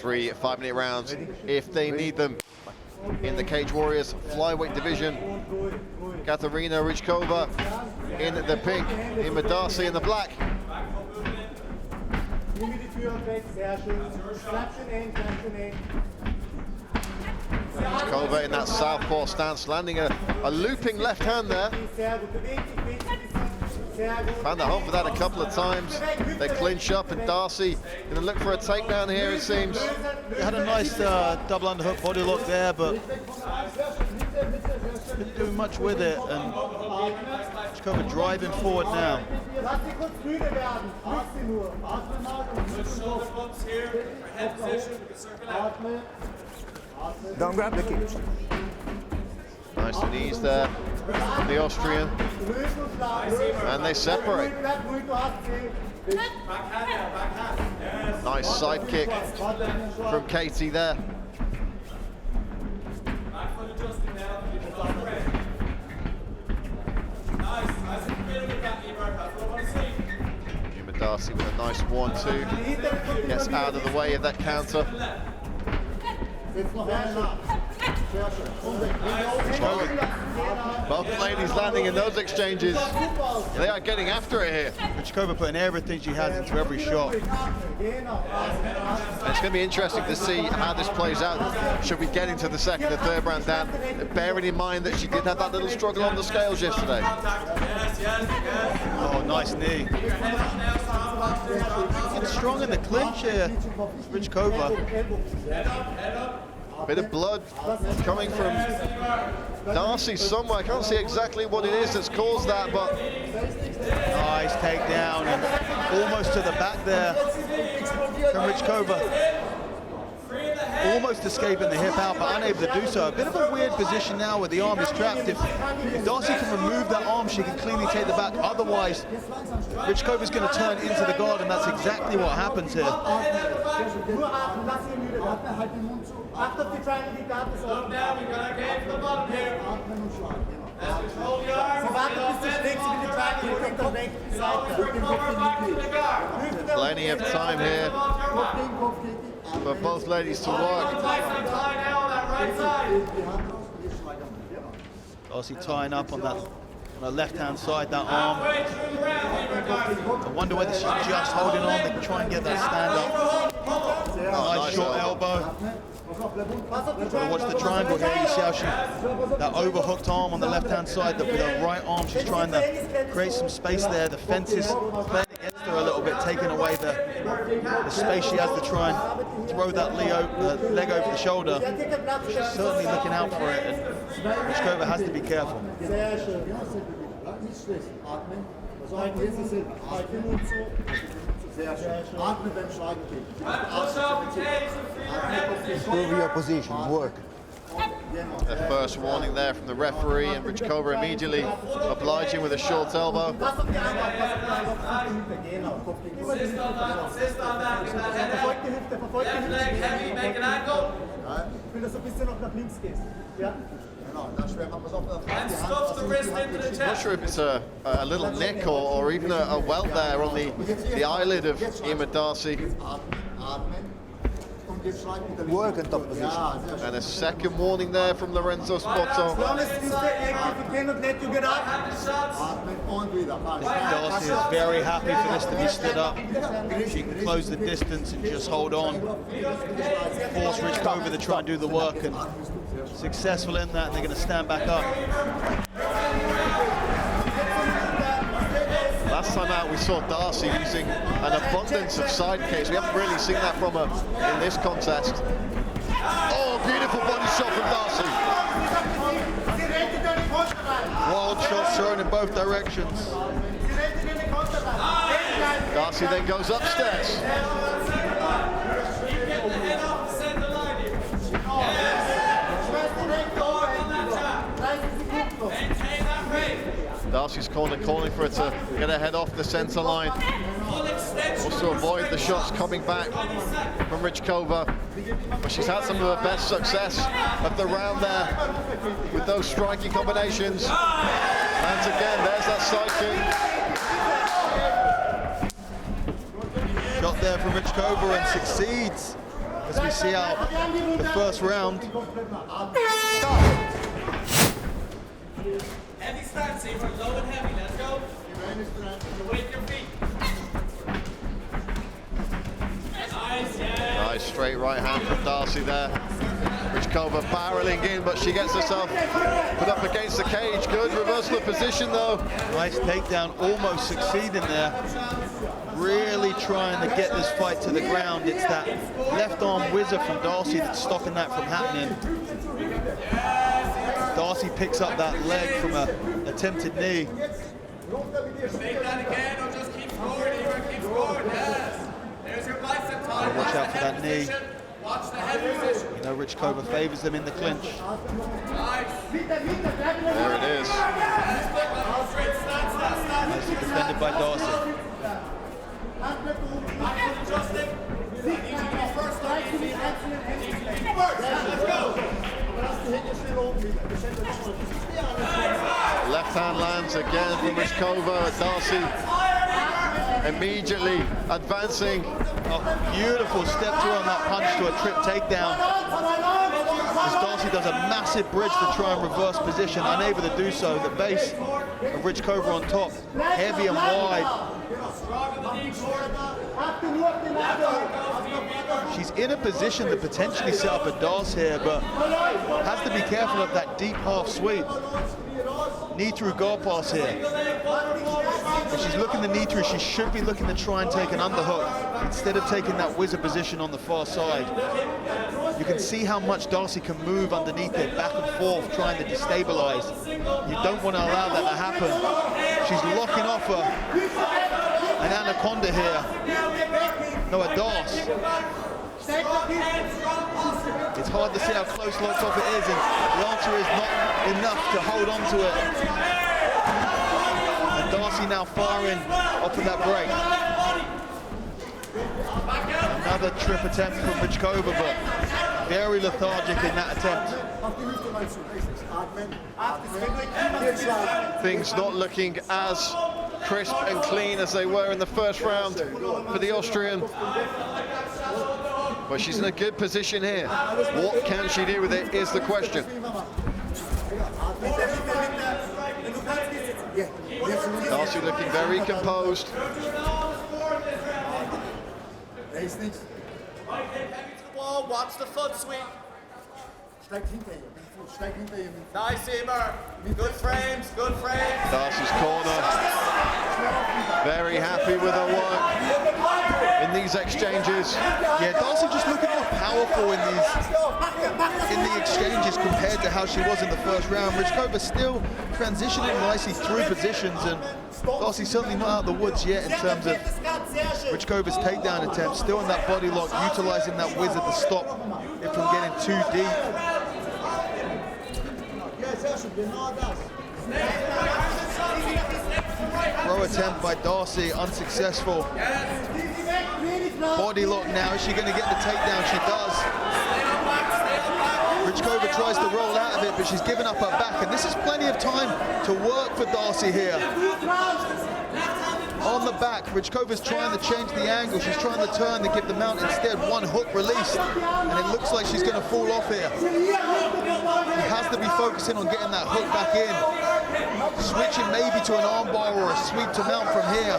3 5-minute rounds if they need them. In the Cage Warriors flyweight division, Katharina Rychkova in the pink, Eimear Darcy in the black. Rychkova in that southpaw stance, landing a looping left hand there. Found the home for that a couple of times. They clinch up, and Darcy gonna look for a takedown here, it seems. He had a nice double underhook body lock there, but didn't do much with it, and Rychkova driving forward now. Don't grab the cage. Nice and ease there from the Austrian. And they separate. Nice side kick from Katie there. Eimear Darcy with a nice 1-2. Gets out of the way of that counter. Both ladies landing in those exchanges. They are getting after it here. Rychkova putting everything she has into every shot. It's going to be interesting to see how this plays out. Should we get into the second and third round, Dan? Bearing in mind that she did have that little struggle on the scales yesterday. Oh, nice knee. It's strong in the clinch here, Rychkova. Bit of blood coming from Darcy somewhere. I can't see exactly what it is that's caused that, but Nice takedown and almost to the back there from Rychkova. Almost escaping the hip out, but unable to do so. A bit of a weird position now where the arm is trapped. If Darcy can remove that arm, she can cleanly take the back. Otherwise, Rychkova's going to turn into the guard, and that's exactly what happens here. plenty of time here for both ladies to work. Darcy tying up on that on the left-hand side, that arm. I wonder whether she's just holding on to try and get that stand up. Nice short elbow. Watch the triangle here. You see how she, that overhooked arm on the left-hand side, with her right arm, she's trying to create some space there. The fence is playing against her a little bit, taking away the space she has to try and throw that leg over the shoulder. She's certainly looking out for it, and Rychkova has to be careful. Improve your position, work. The first warning there from the referee, and Rychkova immediately obliging with a short elbow. Not sure if it's a little nick or even a welt there on the eyelid of Eimear Darcy. Work and top position. And a second warning there from Lorenzo Spotto. Darcy is very happy for this to be stood up. She can close the distance and just hold on. Force Rychkova to try and do the work, and successful in that, and they're going to stand back up. Last time out we saw Darcy using an abundance of side kicks. We haven't really seen that from her in this contest. Oh, beautiful body shot from Darcy. Wild shots thrown in both directions. Darcy then goes upstairs. Darcy's corner calling for her to get her head off the centre line. Also avoid the shots coming back from Rychkova. But she's had some of her best success of the round there with those striking combinations. And again, there's that side kick. Shot there from Rychkova and succeeds. as we see out the first round. Heavy start, Seymour. Low and heavy. Let's go. Wake your feet. Nice, yeah. Nice straight right hand from Darcy there. Rychkova barreling in, but she gets herself put up against the cage. Good reversal of position though. Nice takedown, almost succeeding there. Really trying to get this fight to the ground. It's that left arm whizzer from Darcy that's stopping that from happening. Darcy picks up that leg from an attempted knee. Make that again, or just keep scoring, Eimear. Keep scoring, yes. There's your bicep time. Watch out for that knee. Watch the head position. You know Rychkova favors them in the clinch. Nice. There it is. Nicely defended by Darcy. Left hand lands again from Rychkova. Darcy immediately advancing. Oh, beautiful step through on that punch to a trip takedown. As Darcy does a massive bridge to try and reverse position, unable to do so. The base of Rychkova on top, heavy and wide. She's in a position to potentially set up a Darce here, but has to be careful of that deep half sweep. Knee through guard pass here. If she's looking to knee through, she should be looking to try and take an underhook instead of taking that whizzer position on the far side. You can see how much Darcy can move underneath it, back and forth, trying to destabilize. You don't want to allow that to happen. She's locking off an anaconda here. No, a Darce. It's hard to see how close locked off it is, and the answer is not enough to hold on to it. And Darcy now firing off of that break. Another trip attempt from Rychkova, but very lethargic in that attempt. Things not looking as crisp and clean as they were in the first round for the Austrian. But she's in a good position here. What can she do with it is the question. Darcy looking very composed. Watch the foot sweep. Nice, Eimear. Good frames, good frames. Darcy's corner. Very happy with her work in these exchanges. Yeah, Darcy just looking more powerful in the exchanges compared to how she was in the first round. Rychkova still transitioning nicely through positions, and Darcy's certainly not out of the woods yet in terms of Rychkova's takedown attempt. Still in that body lock, utilizing that whizzer to stop it from getting too deep. Throw attempt by Darcy, unsuccessful. Body lock now. Is she going to get the takedown? She does. Rychkova tries to roll out of it, but she's given up her back, and this is plenty of time to work for Darcy here. On the back, Rychkova's trying to change the angle. She's trying to turn to give the mount instead one hook released, and it looks like she's going to fall off here. She has to be focusing on getting that hook back in. Switching maybe to an armbar or a sweep to mount from here.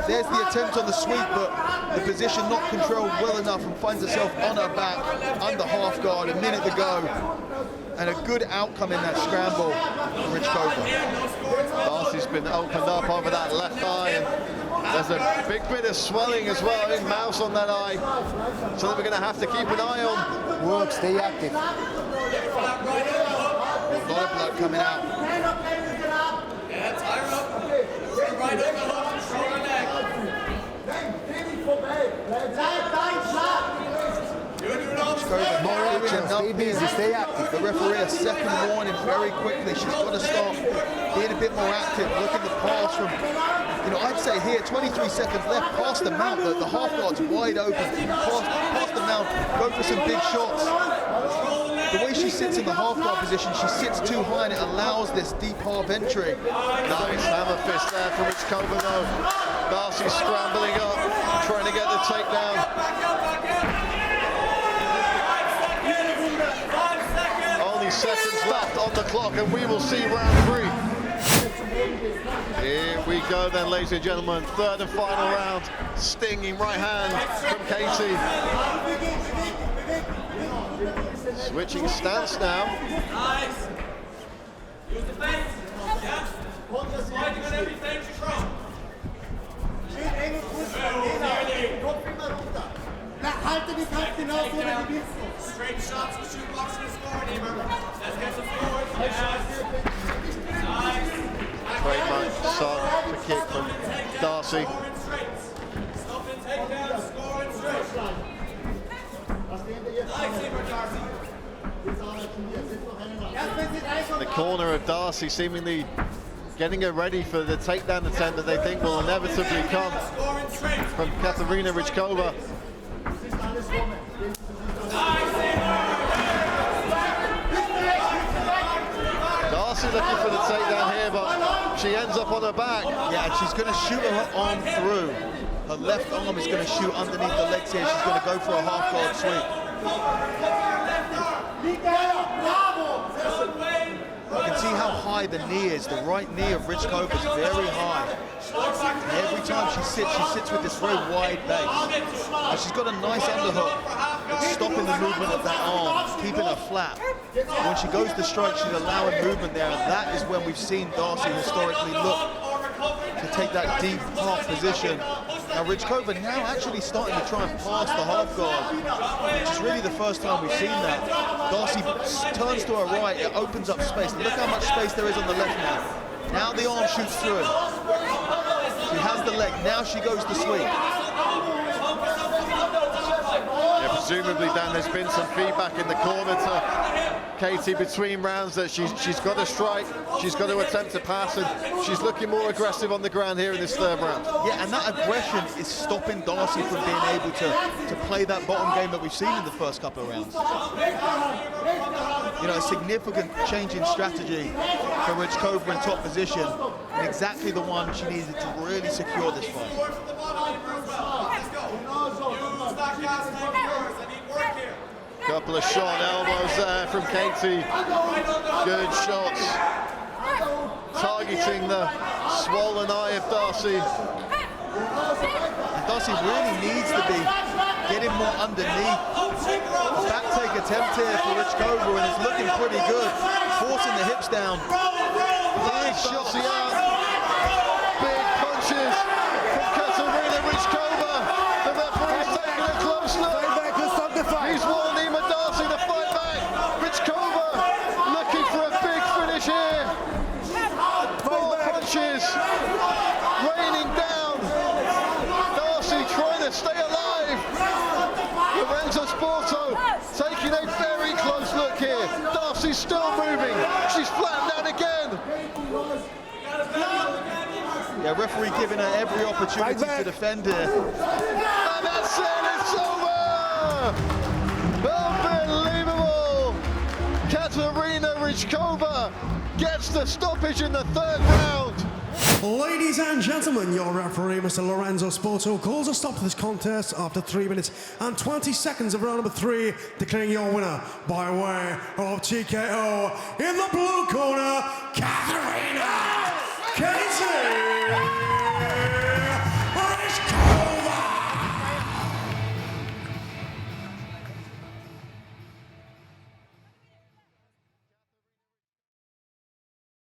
There's the attempt on the sweep, but the position not controlled well enough, and finds herself on her back, under half guard, a minute to go. And a good outcome in that scramble for Rychkova. Darcy's been opened up over that left eye, and there's a big bit of swelling as well, in mouse on that eye. So that we're going to have to keep an eye on. Work, stay active. A lot of blood coming out. Yeah, tie her up. Right over the hook, shoulder leg. More action, stay busy, stay active. The referee a second warning very quickly. She's got to start being a bit more active, looking to pass from, you know, I'd say here, 23 seconds left, past the mount, the half guard's wide open, past the mount, go for some big shots. The way she sits in the half guard position, she sits too high, and it allows this deep half entry. Nice hammer fist there from Rychkova though. Darcy scrambling up, trying to get the takedown. seconds left on the clock, and we will see round 3. Here we go then, ladies and gentlemen. Third and final round. Stinging right hand from Katie. Switching stance now. Nice. Use the fence. Yeah. Fighting on everything you throw. Straight shots with shoot box and score, Eimear. Let's get some forward. Yes. Nice. Trademark start to kick from Darcy. Stop and take down, score and straight. Nice, Eimear Darcy. The corner of Darcy seemingly getting her ready for the takedown attempt that they think will inevitably come from Katharina Rychkova. Darcy looking for the takedown here, but she ends up on her back. Yeah, and she's going to shoot her arm through. Her left arm is going to shoot underneath the legs here. She's going to go for a half-guard sweep. You can see how high the knee is. The right knee of Rychkova is very high. And every time she sits with this very wide base. And she's got a nice underhook that's stopping the movement of that arm, keeping her flat. When she goes to strike, she's allowing movement there, and that is when we've seen Darcy historically look to take that deep half position. Now Rychkova now actually starting to try and pass the half guard, which is really the first time we've seen that. Darcy turns to her right, it opens up space. Look how much space there is on the left now. Now the arm shoots through. She has the leg, now she goes to sweep. Yeah, presumably, Dan, there's been some feedback in the corner to Katie between rounds that she's got to strike, she's got to attempt to pass, and she's looking more aggressive on the ground here in this third round. Yeah, and that aggression is stopping Darcy from being able to play that bottom game that we've seen in the first couple of rounds. You know, a significant change in strategy for Rychkova in top position, and exactly the one she needed to really secure this fight. Couple of short elbows there from Katie. Good shots. Targeting the swollen eye of Darcy. And Darcy really needs to be getting more underneath. A back take attempt here for Rychkova, and it's looking pretty good. Forcing the hips down. Big shots out. Big punches from Katharina Rychkova. The referee's taking a close look. He's warned Eimear Darcy to fight back. Rychkova looking for a big finish here. More punches raining down. Darcy trying to stay alive. Lorenzo Sporto taking a very close look here. Darcy's still moving. She's flattened out again. Yeah, referee giving her every opportunity to defend here. And that's it, it's over! Unbelievable! Katharina Rychkova gets the stoppage in the third round. Ladies and gentlemen, your referee, Mr. Lorenzo Sporto, calls a stop to this contest after 3 minutes and 20 seconds of round number 3, declaring your winner by way of TKO in the blue corner, Katharina Katie